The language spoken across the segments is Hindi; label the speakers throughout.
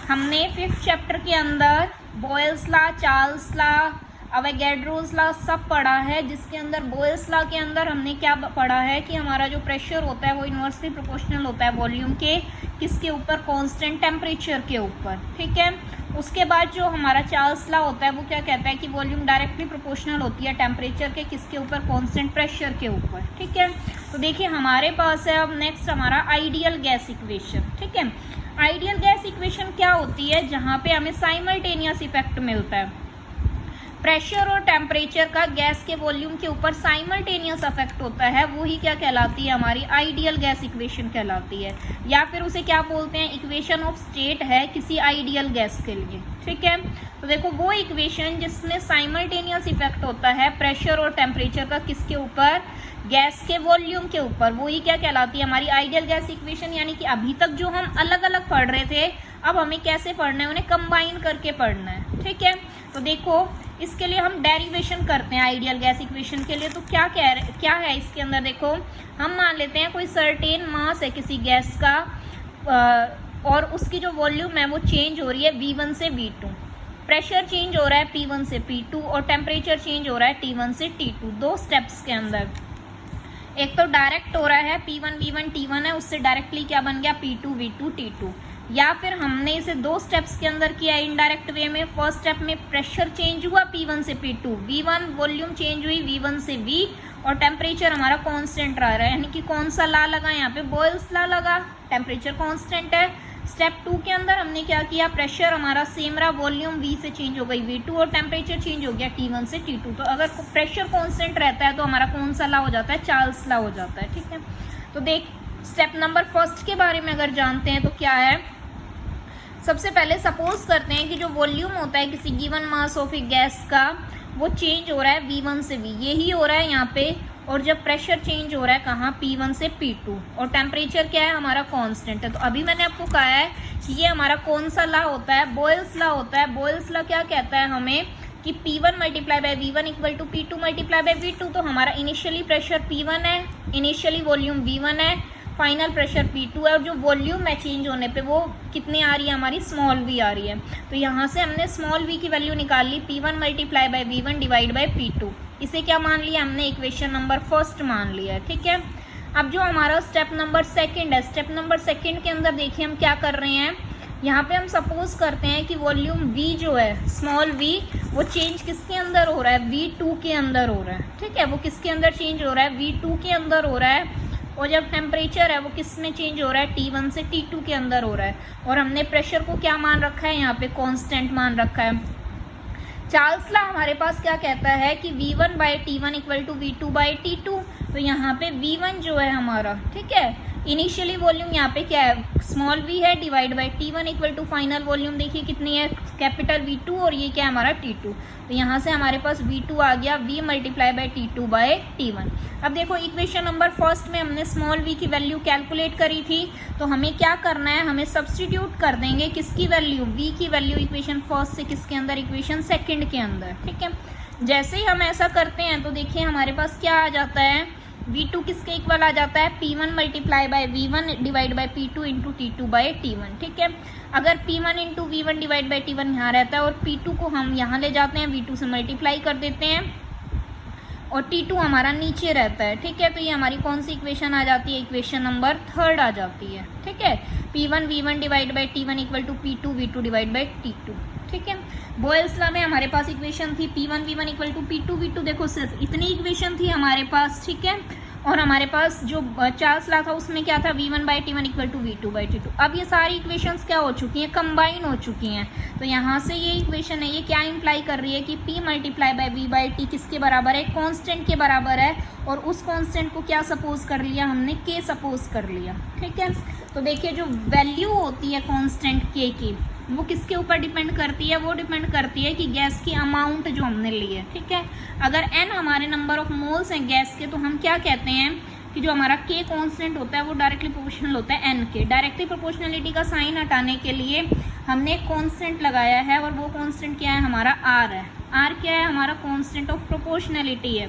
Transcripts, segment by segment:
Speaker 1: हमने 5th चैप्टर के अंदर Boyle's law, Charles law, Avogadro's law सब पढ़ा है, जिसके अंदर बॉयल्स लॉ के अंदर हमने क्या पढ़ा है कि हमारा जो प्रेशर होता है वो इन्वर्सली प्रोपोर्शनल होता है वॉल्यूम के किसके ऊपर, कांस्टेंट टेम्परेचर के ऊपर। ठीक है, उसके बाद जो हमारा चार्ल्स लॉ होता है वो क्या कहता है कि वॉल्यूम डायरेक्टली प्रोपोर्शनल होती है टेम्परेचर के किसके ऊपर, कांस्टेंट प्रेशर के ऊपर। ठीक है, तो देखिए हमारे पास है अब नेक्स्ट हमारा आइडियल गैस इक्वेशन। ठीक है, आइडियल गैस इक्वेशन क्या होती है, जहाँ पे हमें साइमल्टेनियस इफेक्ट मिलता है, प्रेशर और टेम्परेचर का गैस के वॉल्यूम के ऊपर साइमल्टेनियस इफेक्ट होता है, वो ही क्या कहलाती है, हमारी आइडियल गैस इक्वेशन कहलाती है, या फिर उसे क्या बोलते हैं, इक्वेशन ऑफ स्टेट है किसी आइडियल गैस के लिए। ठीक है, तो देखो वो इक्वेशन जिसमें साइमल्टेनियस इफेक्ट होता है प्रेशर और टेम्परेचर का किसके ऊपर, गैस के वॉल्यूम के ऊपर, वो ही क्या कहलाती है, हमारी आइडियल गैस इक्वेशन। यानी कि अभी तक जो हम अलग अलग पढ़ रहे थे, अब हमें कैसे पढ़ना है, उन्हें कंबाइन करके पढ़ना है। ठीक है, तो देखो इसके लिए हम डेरिवेशन करते हैं आइडियल गैस इक्वेशन के लिए। तो क्या है इसके अंदर, देखो हम मान लेते हैं कोई सर्टेन मास है किसी गैस का और उसकी जो वॉल्यूम है वो चेंज हो रही है V1 से V2, प्रेशर चेंज हो रहा है P1 से P2 और टेम्परेचर चेंज हो रहा है T1 से T2। दो स्टेप्स के अंदर, एक तो डायरेक्ट हो रहा है P1 V1 T1 है, उससे डायरेक्टली क्या बन गया P2 V2 T2, या फिर हमने इसे दो स्टेप्स के अंदर किया इनडायरेक्ट वे में। फर्स्ट स्टेप में प्रेशर चेंज हुआ P1 से P2, V1 वॉल्यूम चेंज हुई V1 से V और टेम्परेचर हमारा कांस्टेंट रह रहा है, यानी कि कौन सा लॉ लगा यहाँ पे, बॉयल्स लॉ लगा, टेम्परेचर कांस्टेंट है। स्टेप 2 के अंदर हमने क्या किया, प्रेशर हमारा सेम रहा, वॉल्यूम V से चेंज हो गई V2 और टेम्परेचर चेंज हो गया T1 से T2। तो अगर प्रेशर कांस्टेंट रहता है तो हमारा कौन सा लॉ हो जाता है, चार्ल्स लॉ हो जाता है। ठीक है, तो देख स्टेप नंबर फर्स्ट के बारे में अगर जानते हैं तो क्या है, सबसे पहले सपोज करते हैं कि जो वॉल्यूम होता है किसी given mass of A gas का वो चेंज हो रहा है V1 से V, यही हो रहा है यहाँ पे, और जब प्रेशर चेंज हो रहा है कहाँ, P1 से P2 और टेम्परेचर क्या है हमारा कांस्टेंट है। तो अभी मैंने आपको कहा है कि ये हमारा कौन सा लॉ होता है, बॉयल्स लॉ होता है। बॉयल्स लॉ क्या कहता है हमें कि P1 multiply by V1 equal to P2 multiply by V2। तो हमारा इनिशियली प्रेशर P1 है, इनिशियली वॉल्यूम V1 है, फाइनल प्रेशर P2 है, और जो वॉल्यूम है चेंज होने पे वो कितनी आ रही है हमारी, स्मॉल v आ रही है। तो यहाँ से हमने स्मॉल v की वैल्यू निकाल ली, P1 multiply by V1 divide by P2। इसे क्या मान लिया हमने, इक्वेशन नंबर फर्स्ट मान लिया है। ठीक है, अब जो हमारा स्टेप नंबर सेकंड है, स्टेप नंबर सेकंड के अंदर देखिए हम क्या कर रहे हैं, यहाँ पे हम सपोज करते हैं कि वॉल्यूम V जो है स्मॉल v वो चेंज किसके अंदर हो रहा है, V2 के अंदर हो रहा है। ठीक है, वो किसके अंदर चेंज हो रहा है, V2 के अंदर हो रहा है, और जब टेम्परेचर है वो किस में चेंज हो रहा है, T1 से T2 के अंदर हो रहा है, और हमने प्रेशर को क्या मान रखा है, यहाँ पे कांस्टेंट मान रखा है। चार्ल्स लॉ हमारे पास क्या कहता है कि V1 by T1 equal to V2 by T2। तो यहाँ पे V1 जो है हमारा, ठीक है, इनिशियली वॉल्यूम यहाँ पे क्या है, स्मॉल v है, divide by T1 equal to final volume देखिए कितनी है, कैपिटल V2, और ये क्या है हमारा T2। तो यहाँ से हमारे पास V2 आ गया, V multiply by T2 by T1। अब देखो इक्वेशन नंबर फर्स्ट में हमने स्मॉल v की वैल्यू कैलकुलेट करी थी, तो हमें क्या करना है, हमें सब्सटीट्यूट कर देंगे किसकी वैल्यू, v की वैल्यू इक्वेशन फर्स्ट से किसके अंदर, इक्वेशन सेकंड के अंदर। ठीक है, जैसे ही हम ऐसा करते हैं तो देखिए हमारे पास क्या आ जाता है, V2 किसके इक्वल आ जाता है, P1 multiply by V1 divide by P2 into T2 by T1। ठीक है, अगर P1 into V1 divide by T1 यहाँ रहता है और P2 को हम यहाँ ले जाते हैं, V2 से मल्टीप्लाई कर देते हैं और T2 हमारा नीचे रहता है। ठीक है, तो ये हमारी कौन सी इक्वेशन आ जाती है, इक्वेशन नंबर थर्ड आ जाती है। ठीक है, P1 V1 divide by T1 equal to P2 V2 divide by T2। ठीक है, बॉयल्स लॉ में हमारे पास इक्वेशन थी P1 V1 equal to P2 V2, देखो सिर्फ इतनी इक्वेशन थी हमारे पास। ठीक है, और हमारे पास जो चार्ल्स लॉ था उसमें क्या था, V1 by T1 equal to V2 by T2। अब ये सारी इक्वेशंस क्या हो चुकी हैं, कंबाइन हो चुकी हैं। तो यहाँ से ये इक्वेशन है, ये क्या इंप्लाई कर रही है कि P multiply by V by T किसके बराबर है, कांस्टेंट के बराबर है, और उस कांस्टेंट को क्या सपोज कर लिया हमने, K सपोज कर लिया। ठीक है, तो देखिए जो वैल्यू होती है कांस्टेंट K की वो किसके ऊपर डिपेंड करती है, वो डिपेंड करती है कि गैस की अमाउंट जो हमने ली है। ठीक है, अगर n हमारे नंबर ऑफ मोल्स हैं गैस के, तो हम क्या कहते हैं कि जो हमारा K कांस्टेंट होता है वो डायरेक्टली प्रोपोर्शनल होता है n के। डायरेक्टली प्रोपोर्शनलिटी का साइन हटाने के लिए हमने एक कांस्टेंट लगाया है, और वो कांस्टेंट क्या है हमारा r है। r क्या है हमारा, कांस्टेंट ऑफ प्रोपोर्शनलिटी है।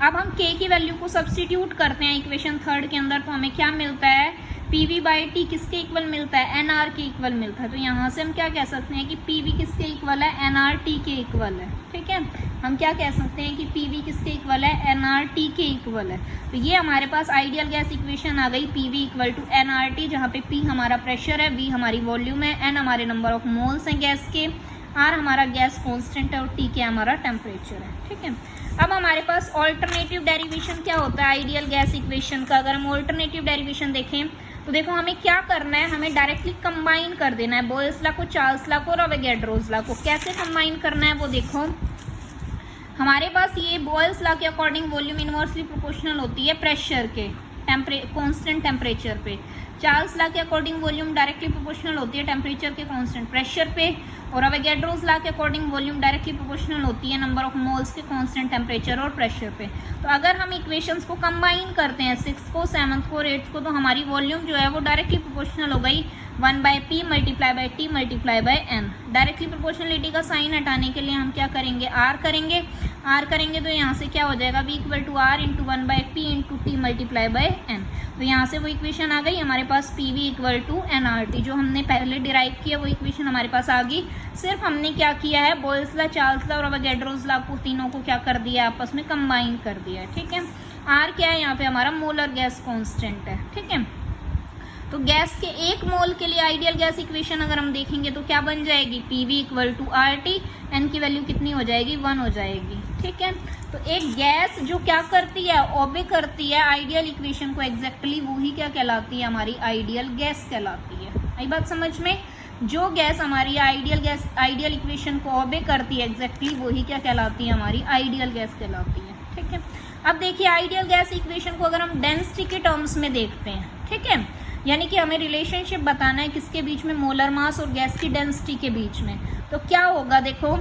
Speaker 1: अब हम K की वैल्यू को सब्सटीट्यूट करते हैं इक्वेशन थर्ड के अंदर, तो हमें क्या मिलता है पीवी बाई टी किसके इक्वल मिलता है, एनआर के इक्वल मिलता है। तो यहाँ से हम क्या कह सकते हैं कि पीवी किसके इक्वल है, एनआर टी के इक्वल है। ठीक है, हम क्या कह सकते हैं कि पीवी किसके इक्वल है, एनआर टी के इक्वल है। तो ये हमारे पास आइडियल गैस इक्वेशन आ गई, PV equal to NR T, जहाँ पे पी हमारा प्रेशर है, वी हमारी वॉल्यूम है, एन हमारे नंबर ऑफ मोल्स हैं गैस के, आर हमारा गैस कॉन्स्टेंट है और टी के हमारा टेम्परेचर है। ठीक है, अब हमारे पास ऑल्टरनेटिव डेरिवेशन क्या होता है आइडियल गैस इक्वेशन का। अगर हम ऑल्टरनेटिव डेरिवेशन देखें तो देखो हमें क्या करना है, हमें डायरेक्टली कंबाइन कर देना है बॉयल्स लॉ को, चार्ल्स लॉ को और अवोगाड्रोस लॉ को। कैसे कंबाइन करना है वो देखो, हमारे पास ये बॉयल्स लॉ के अकॉर्डिंग वॉल्यूम इनवर्सली प्रोपोर्शनल होती है प्रेशर के कांस्टेंट टेम्परेचर पे। चार्ल्स लॉ के अकॉर्डिंग वॉल्यूम डायरेक्टली प्रोपोर्शनल होती है टेम्परेचर के कांस्टेंट प्रेशर पे, और अवोगाड्रोस लॉ के अकॉर्डिंग वॉल्यूम डायरेक्टली प्रोपोर्शनल होती है नंबर ऑफ मोल्स के कांस्टेंट टेम्परेचर और प्रेशर पे। तो अगर हम इक्वेशंस को कंबाइन करते हैं 6th को 7th को और 8th को, तो हमारी वॉल्यूम जो है वो डायरेक्टली प्रोपोर्शनल हो गई 1/p multiply by T multiply by N. Directly proportionality का साइन हटाने के लिए हम क्या करेंगे, आर करेंगे। आर करेंगे तो यहाँ से क्या हो जाएगा, v equal to R into 1/p into T multiply by N. तो यहाँ से वो इक्वेशन आ गई हमारे पास, P V equal to N R T, जो हमने पहले डिराइव किया वो इक्वेशन हमारे पास आ गई। सिर्फ हमने क्या किया है, बॉयल्स लॉ, चार्ल्स लॉ और अवोगाड्रोस लॉ को तीनों को क्या कर दिया, आपस में कंबाइन कर दिया है। ठीक है, आर क्या है यहाँ पे, हमारा मोलर गैस कांस्टेंट है। ठीक है, तो गैस के 1 मोल के लिए आइडियल गैस इक्वेशन अगर हम देखेंगे तो क्या बन जाएगी, P V equal to R T, N की वैल्यू कितनी हो जाएगी, 1 हो जाएगी। ठीक है, तो एक गैस जो क्या करती है, ओबे करती है आइडियल इक्वेशन को एग्जैक्टली, वो ही क्या कहलाती है, हमारी आइडियल गैस कहलाती है। आई बात समझ में, जो गैस हमारी आइडियल इक्वेशन को ओबे करती है एग्जैक्टली, वो ही क्या कहलाती है, हमारी आइडियल गैस कहलाती है। ठीक है, अब देखिए आइडियल गैस इक्वेशन को अगर हम डेंसिटी के टर्म्स में देखते हैं, ठीक है, यानी कि हमें रिलेशनशिप बताना है किसके बीच में, मोलर मास और गैस की डेंसिटी के बीच में। तो क्या होगा, देखो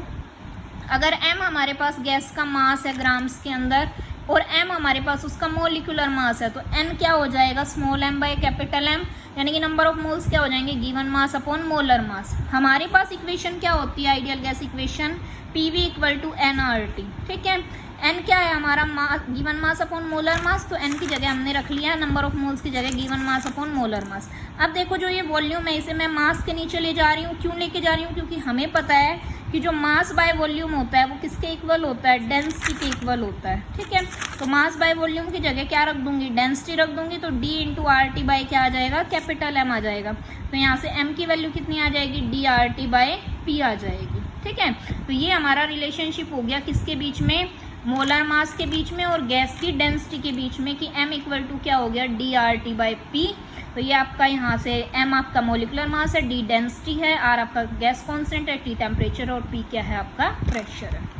Speaker 1: अगर m हमारे पास गैस का मास है ग्राम्स के अंदर और m हमारे पास उसका मोलिकुलर मास है, तो n क्या हो जाएगा, small m by capital M, यानी कि नंबर ऑफ मोल्स क्या हो जाएंगे, given mass upon molar mass. हमारे पास इक्वेशन क्या होती है ideal gas equation, PV equal to nRT। ठीक है, n क्या है हमारा, given mass upon molar mass, तो n की जगह हमने रख लिया नंबर ऑफ मोल्स की जगह गिवन मास अपॉन मोलर मास। अब देखो जो ये वॉल्यूम है इसे मैं मास के नीचे ले जा रही हूँ, क्यों लेके जा रही हूँ, क्योंकि हमें पता है कि जो मास बाय वॉल्यूम होता है वो किसके इक्वल होता है, डेंसिटी के इक्वल होता है। ठीक है, तो मास बाय वॉल्यूम की जगह क्या रख दूंगी, डेंसिटी रख दूंगी, तो d into R T by क्या आ जाएगा, कैपिटल M आ जाएगा। तो यहाँ से m की वैल्यू कितनी आ जाएगी, dRT बाई p आ जाएगी। ठीक है, तो ये हमारा रिलेशनशिप हो गया किसके बीच में, मोलर मास के बीच में और गैस की डेंसिटी के बीच में, कि m इक्वल टू क्या हो गया, dRT बाई p। तो ये आपका यहाँ से m आपका मोलिकुलर मास है, d डेंसिटी है, r आपका गैस कांस्टेंट है, t टेम्परेचर और p क्या है आपका प्रेशर है।